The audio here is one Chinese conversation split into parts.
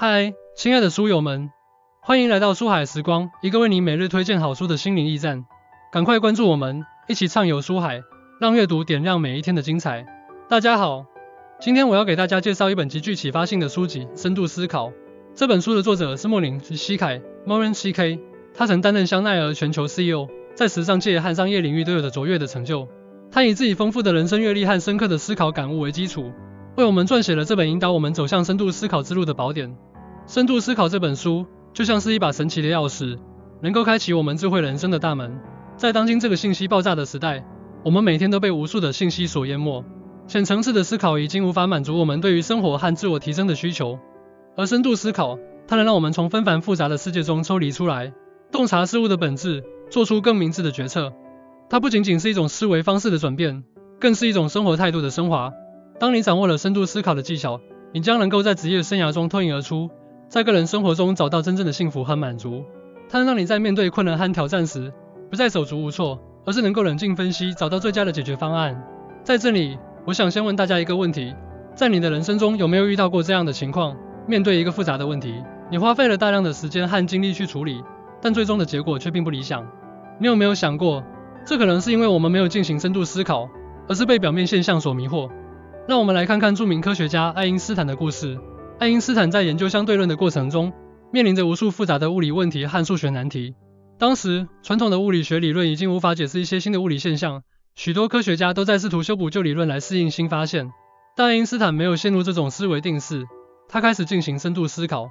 嗨，亲爱的书友们，欢迎来到书海时光，一个为你每日推荐好书的心灵驿站。赶快关注我们，一起畅游书海，让阅读点亮每一天的精彩。大家好，今天我要给大家介绍一本极具启发性的书籍《深度思考》。这本书的作者是莫林·希凯 （Morin C.K.）， 他曾担任香奈儿全球 CEO， 在时尚界和商业领域都有着卓越的成就。他以自己丰富的人生阅历和深刻的思考感悟为基础，为我们撰写了这本引导我们走向深度思考之路的宝典。深度思考这本书就像是一把神奇的钥匙，能够开启我们智慧人生的大门。在当今这个信息爆炸的时代，我们每天都被无数的信息所淹没，浅层次的思考已经无法满足我们对于生活和自我提升的需求。而深度思考，它能让我们从纷繁复杂的世界中抽离出来，洞察事物的本质，做出更明智的决策。它不仅仅是一种思维方式的转变，更是一种生活态度的升华。当你掌握了深度思考的技巧，你将能够在职业生涯中脱颖而出，在个人生活中找到真正的幸福和满足。它能让你在面对困难和挑战时，不再手足无措，而是能够冷静分析，找到最佳的解决方案。在这里，我想先问大家一个问题：在你的人生中有没有遇到过这样的情况？面对一个复杂的问题，你花费了大量的时间和精力去处理，但最终的结果却并不理想。你有没有想过，这可能是因为我们没有进行深度思考，而是被表面现象所迷惑？让我们来看看著名科学家爱因斯坦的故事。爱因斯坦在研究相对论的过程中，面临着无数复杂的物理问题和数学难题。当时，传统的物理学理论已经无法解释一些新的物理现象，许多科学家都在试图修补旧理论来适应新发现。但爱因斯坦没有陷入这种思维定式，他开始进行深度思考。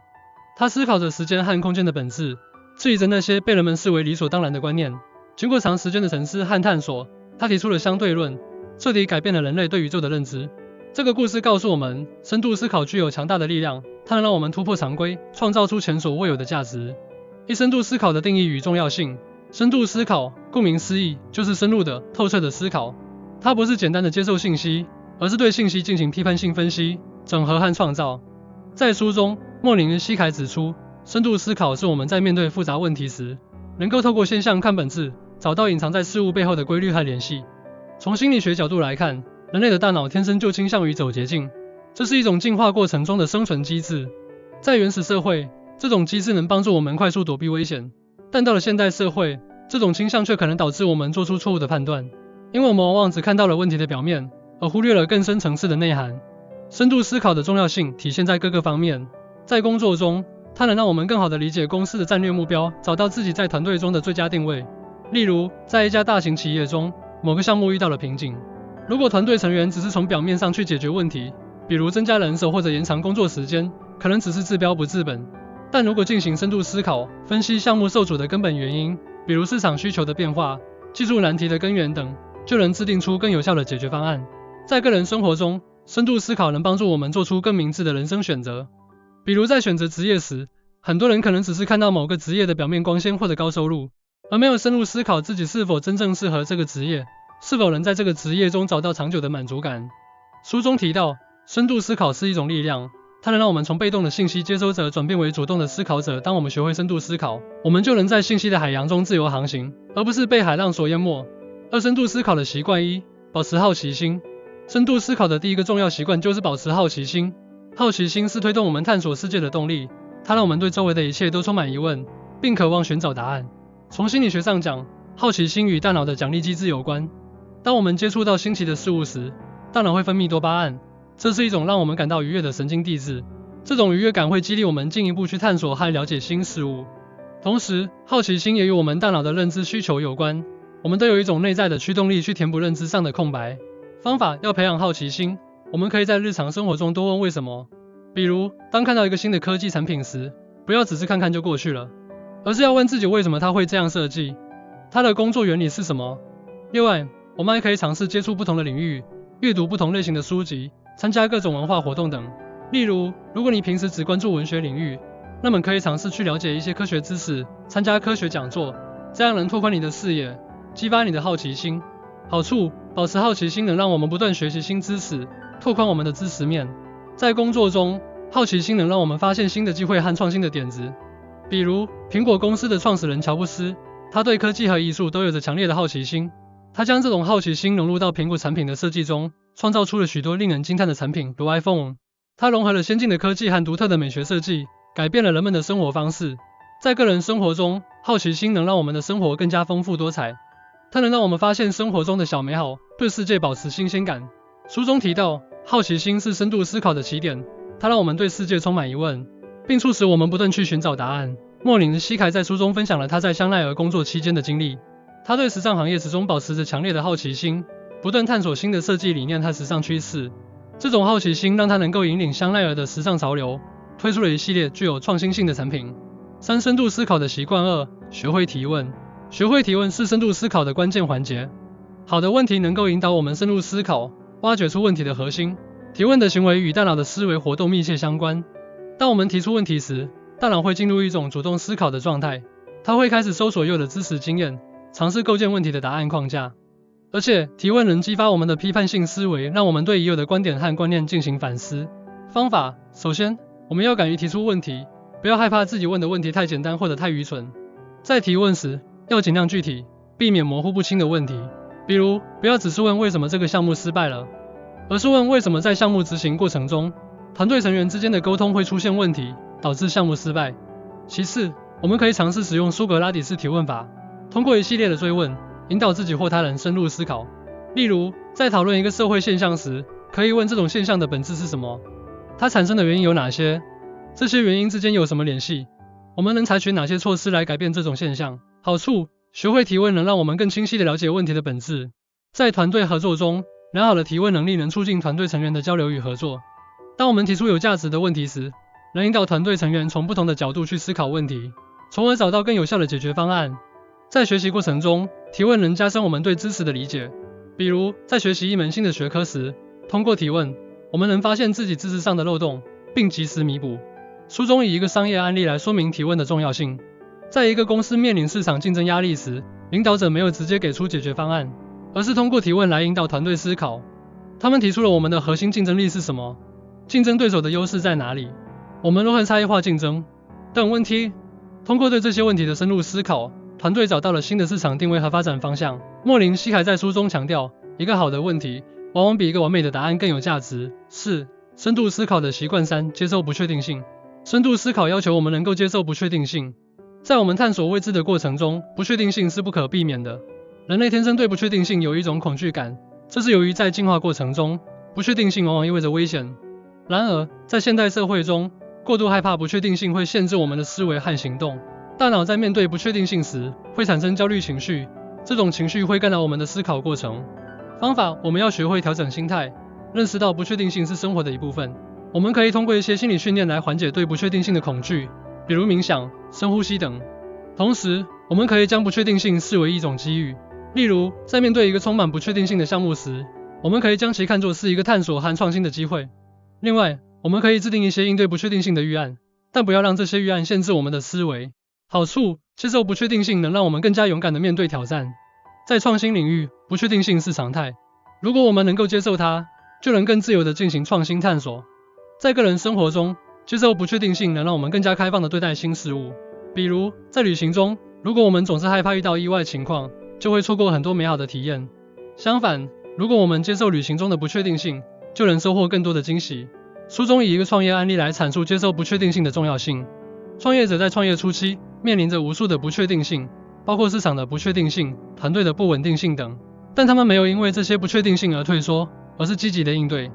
他思考着时间和空间的本质，质疑着那些被人们视为理所当然的观念。经过长时间的沉思和探索，他提出了相对论，彻底改变了人类对宇宙的认知。这个故事告诉我们，深度思考具有强大的力量，它能让我们突破常规，创造出前所未有的价值。一、深度思考的定义与重要性。深度思考，顾名思义，就是深入的、透彻的思考。它不是简单的接受信息，而是对信息进行批判性分析、整合和创造。在书中，莫林·希凯指出，深度思考是我们在面对复杂问题时，能够透过现象看本质，找到隐藏在事物背后的规律和联系。从心理学角度来看，人类的大脑天生就倾向于走捷径，这是一种进化过程中的生存机制。在原始社会，这种机制能帮助我们快速躲避危险，但到了现代社会，这种倾向却可能导致我们做出错误的判断，因为我们往往只看到了问题的表面，而忽略了更深层次的内涵。深度思考的重要性体现在各个方面。在工作中，它能让我们更好地理解公司的战略目标，找到自己在团队中的最佳定位。例如，在一家大型企业中，某个项目遇到了瓶颈，如果团队成员只是从表面上去解决问题，比如增加人手或者延长工作时间，可能只是治标不治本。但如果进行深度思考，分析项目受阻的根本原因，比如市场需求的变化、技术难题的根源等，就能制定出更有效的解决方案。在个人生活中，深度思考能帮助我们做出更明智的人生选择。比如在选择职业时，很多人可能只是看到某个职业的表面光鲜或者高收入，而没有深入思考自己是否真正适合这个职业，是否能在这个职业中找到长久的满足感。书中提到，深度思考是一种力量，它能让我们从被动的信息接收者转变为主动的思考者。当我们学会深度思考，我们就能在信息的海洋中自由航行，而不是被海浪所淹没。二、深度思考的习惯。一、保持好奇心。深度思考的第一个重要习惯就是保持好奇心。好奇心是推动我们探索世界的动力，它让我们对周围的一切都充满疑问，并渴望寻找答案。从心理学上讲，好奇心与大脑的奖励机制有关。当我们接触到新奇的事物时，大脑会分泌多巴胺，这是一种让我们感到愉悦的神经递质。这种愉悦感会激励我们进一步去探索和了解新事物。同时，好奇心也与我们大脑的认知需求有关。我们都有一种内在的驱动力去填补认知上的空白。方法要培养好奇心，我们可以在日常生活中多问为什么。比如，当看到一个新的科技产品时，不要只是看看就过去了，而是要问自己为什么它会这样设计，它的工作原理是什么。另外，我们还可以尝试接触不同的领域，阅读不同类型的书籍，参加各种文化活动等。例如，如果你平时只关注文学领域，那么可以尝试去了解一些科学知识，参加科学讲座，这样能拓宽你的视野，激发你的好奇心。好处，保持好奇心能让我们不断学习新知识，拓宽我们的知识面。在工作中，好奇心能让我们发现新的机会和创新的点子。比如，苹果公司的创始人乔布斯，他对科技和艺术都有着强烈的好奇心。他将这种好奇心融入到苹果产品的设计中，创造出了许多令人惊叹的产品，如 iPhone。他融合了先进的科技和独特的美学设计，改变了人们的生活方式。在个人生活中，好奇心能让我们的生活更加丰富多彩，它能让我们发现生活中的小美好，对世界保持新鲜感。书中提到，好奇心是深度思考的起点，它让我们对世界充满疑问，并促使我们不断去寻找答案。莫林·希凯在书中分享了他在香奈儿工作期间的经历，他对时尚行业始终保持着强烈的好奇心，不断探索新的设计理念和时尚趋势。这种好奇心让他能够引领香奈儿的时尚潮流，推出了一系列具有创新性的产品。3、深度思考的习惯。2、学会提问。学会提问是深度思考的关键环节。好的问题能够引导我们深入思考，挖掘出问题的核心。提问的行为与大脑的思维活动密切相关。当我们提出问题时，大脑会进入一种主动思考的状态，它会开始搜索已有的知识经验，尝试构建问题的答案框架。而且，提问能激发我们的批判性思维，让我们对已有的观点和观念进行反思。方法：首先，我们要敢于提出问题，不要害怕自己问的问题太简单或者太愚蠢。在提问时，要尽量具体，避免模糊不清的问题。比如，不要只是问为什么这个项目失败了，而是问为什么在项目执行过程中，团队成员之间的沟通会出现问题，导致项目失败。其次，我们可以尝试使用苏格拉底式提问法，通过一系列的追问，引导自己或他人深入思考。例如，在讨论一个社会现象时，可以问这种现象的本质是什么？它产生的原因有哪些？这些原因之间有什么联系？我们能采取哪些措施来改变这种现象？好处：学会提问能让我们更清晰地了解问题的本质。在团队合作中，良好的提问能力能促进团队成员的交流与合作。当我们提出有价值的问题时，能引导团队成员从不同的角度去思考问题，从而找到更有效的解决方案。在学习过程中，提问能加深我们对知识的理解。比如，在学习一门新的学科时，通过提问，我们能发现自己知识上的漏洞，并及时弥补。书中以一个商业案例来说明提问的重要性。在一个公司面临市场竞争压力时，领导者没有直接给出解决方案，而是通过提问来引导团队思考。他们提出了我们的核心竞争力是什么？竞争对手的优势在哪里？我们如何差异化竞争？等问题。通过对这些问题的深入思考，团队找到了新的市场定位和发展方向。莫林·希凯在书中强调，一个好的问题往往比一个完美的答案更有价值。4、深度思考的习惯。3、接受不确定性。深度思考要求我们能够接受不确定性。在我们探索未知的过程中，不确定性是不可避免的。人类天生对不确定性有一种恐惧感，这是由于在进化过程中，不确定性往往意味着危险。然而，在现代社会中，过度害怕不确定性会限制我们的思维和行动。大脑在面对不确定性时，会产生焦虑情绪，这种情绪会干扰我们的思考过程。方法：我们要学会调整心态，认识到不确定性是生活的一部分。我们可以通过一些心理训练来缓解对不确定性的恐惧，比如冥想、深呼吸等。同时，我们可以将不确定性视为一种机遇。例如，在面对一个充满不确定性的项目时，我们可以将其看作是一个探索和创新的机会。另外，我们可以制定一些应对不确定性的预案，但不要让这些预案限制我们的思维。好处：接受不确定性能让我们更加勇敢地面对挑战。在创新领域，不确定性是常态。如果我们能够接受它，就能更自由地进行创新探索。在个人生活中，接受不确定性能让我们更加开放地对待新事物。比如，在旅行中，如果我们总是害怕遇到意外情况，就会错过很多美好的体验。相反，如果我们接受旅行中的不确定性，就能收获更多的惊喜。书中以一个创业案例来阐述接受不确定性的重要性。创业者在创业初期面临着无数的不确定性，包括市场的不确定性、团队的不稳定性等，但他们没有因为这些不确定性而退缩，而是积极的应对。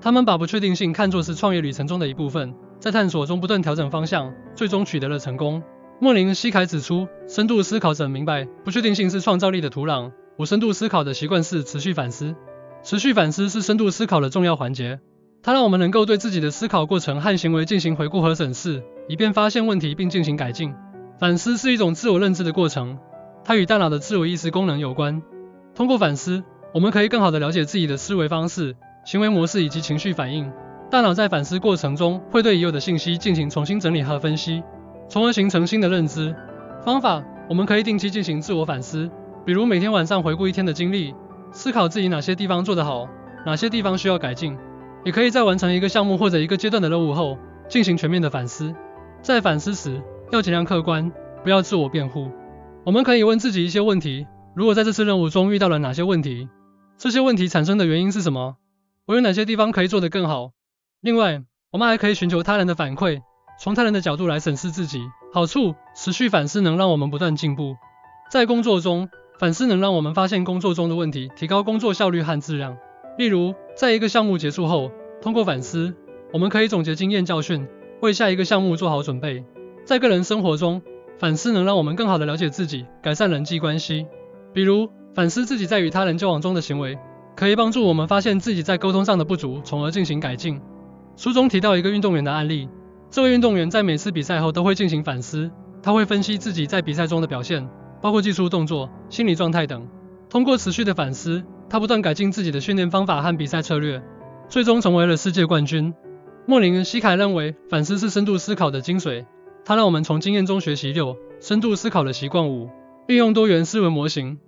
他们把不确定性看作是创业旅程中的一部分，在探索中不断调整方向，最终取得了成功。莫林·希凯指出，深度思考者明白不确定性是创造力的土壤。5、深度思考的习惯。4、持续反思。持续反思是深度思考的重要环节，它让我们能够对自己的思考过程和行为进行回顾和审视，以便发现问题并进行改进。反思是一种自我认知的过程，它与大脑的自我意识功能有关。通过反思，我们可以更好地了解自己的思维方式、行为模式以及情绪反应。大脑在反思过程中会对已有的信息进行重新整理和分析，从而形成新的认知。方法：我们可以定期进行自我反思，比如每天晚上回顾一天的经历，思考自己哪些地方做得好，哪些地方需要改进。也可以在完成一个项目或者一个阶段的任务后，进行全面的反思。在反思时，要尽量客观，不要自我辩护。我们可以问自己一些问题，如果在这次任务中遇到了哪些问题，这些问题产生的原因是什么？我有哪些地方可以做得更好？另外，我们还可以寻求他人的反馈，从他人的角度来审视自己。好处，持续反思能让我们不断进步。在工作中，反思能让我们发现工作中的问题，提高工作效率和质量。例如，在一个项目结束后，通过反思，我们可以总结经验教训，为下一个项目做好准备。在个人生活中，反思能让我们更好地了解自己，改善人际关系。比如，反思自己在与他人交往中的行为，可以帮助我们发现自己在沟通上的不足，从而进行改进。书中提到一个运动员的案例，这位运动员在每次比赛后都会进行反思，他会分析自己在比赛中的表现，包括技术动作、心理状态等。通过持续的反思，他不断改进自己的训练方法和比赛策略，最终成为了世界冠军。莫林·希凯认为，反思是深度思考的精髓，它让我们从经验中学习6深度思考的习惯5运用多元思维模型。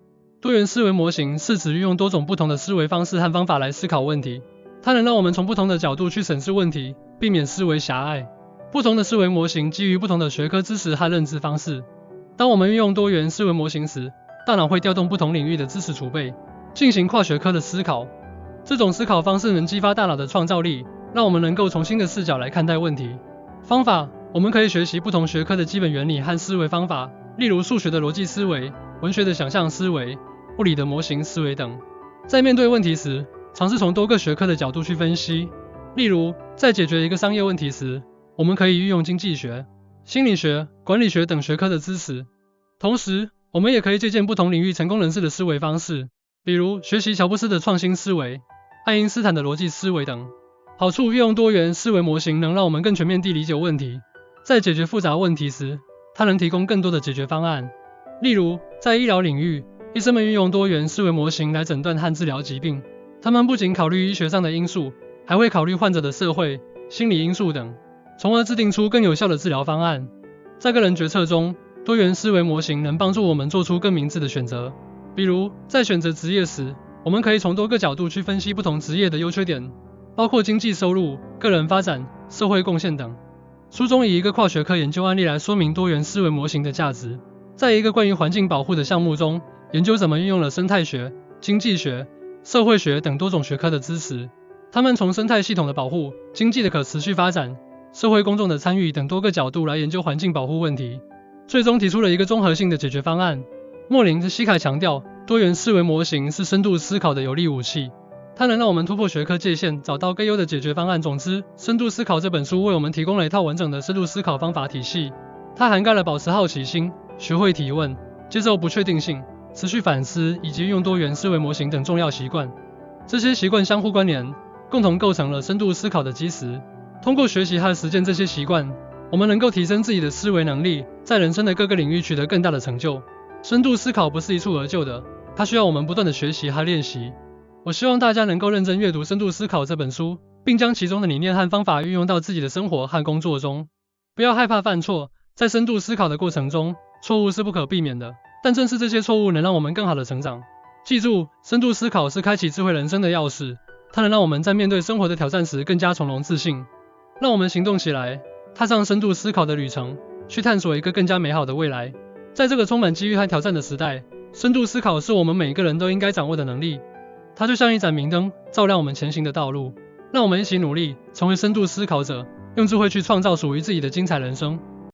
多元思维模型是指运用多种不同的思维方式和方法来思考问题，它能让我们从不同的角度去审视问题，避免思维狭隘。不同的思维模型基于不同的学科知识和认知方式。当我们运用多元思维模型时，大脑会调动不同领域的知识储备，进行跨学科的思考。这种思考方式能激发大脑的创造力，让我们能够从新的视角来看待问题。方法，我们可以学习不同学科的基本原理和思维方法，例如数学的逻辑思维、文学的想象思维、物理的模型思维等。在面对问题时，尝试从多个学科的角度去分析。例如，在解决一个商业问题时，我们可以运用经济学、心理学、管理学等学科的知识。同时，我们也可以借鉴不同领域成功人士的思维方式，比如学习乔布斯的创新思维、爱因斯坦的逻辑思维等。好处，运用多元思维模型能让我们更全面地理解问题。在解决复杂问题时，它能提供更多的解决方案。例如，在医疗领域，医生们运用多元思维模型来诊断和治疗疾病。他们不仅考虑医学上的因素，还会考虑患者的社会、心理因素等，从而制定出更有效的治疗方案。在个人决策中，多元思维模型能帮助我们做出更明智的选择。比如，在选择职业时，我们可以从多个角度去分析不同职业的优缺点，包括经济收入、个人发展、社会贡献等。书中以一个跨学科研究案例来说明多元思维模型的价值。在一个关于环境保护的项目中，研究者们运用了生态学、经济学、社会学等多种学科的知识。他们从生态系统的保护、经济的可持续发展、社会公众的参与等多个角度来研究环境保护问题，最终提出了一个综合性的解决方案。莫林·希凯强调，多元思维模型是深度思考的有力武器，它能让我们突破学科界限，找到更优的解决方案。总之，《深度思考》这本书为我们提供了一套完整的深度思考方法体系，它涵盖了保持好奇心、学会提问、接受不确定性、持续反思以及运用多元思维模型等重要习惯。这些习惯相互关联，共同构成了深度思考的基石。通过学习和实践这些习惯，我们能够提升自己的思维能力，在人生的各个领域取得更大的成就。深度思考不是一蹴而就的，它需要我们不断的学习和练习。我希望大家能够认真阅读《深度思考》这本书，并将其中的理念和方法运用到自己的生活和工作中。不要害怕犯错，在深度思考的过程中，错误是不可避免的，但正是这些错误能让我们更好的成长。记住，深度思考是开启智慧人生的钥匙，它能让我们在面对生活的挑战时更加从容自信。让我们行动起来，踏上深度思考的旅程，去探索一个更加美好的未来。在这个充满机遇和挑战的时代，深度思考是我们每个人都应该掌握的能力。它就像一盏明灯，照亮我们前行的道路。让我们一起努力，成为深度思考者，用智慧去创造属于自己的精彩人生。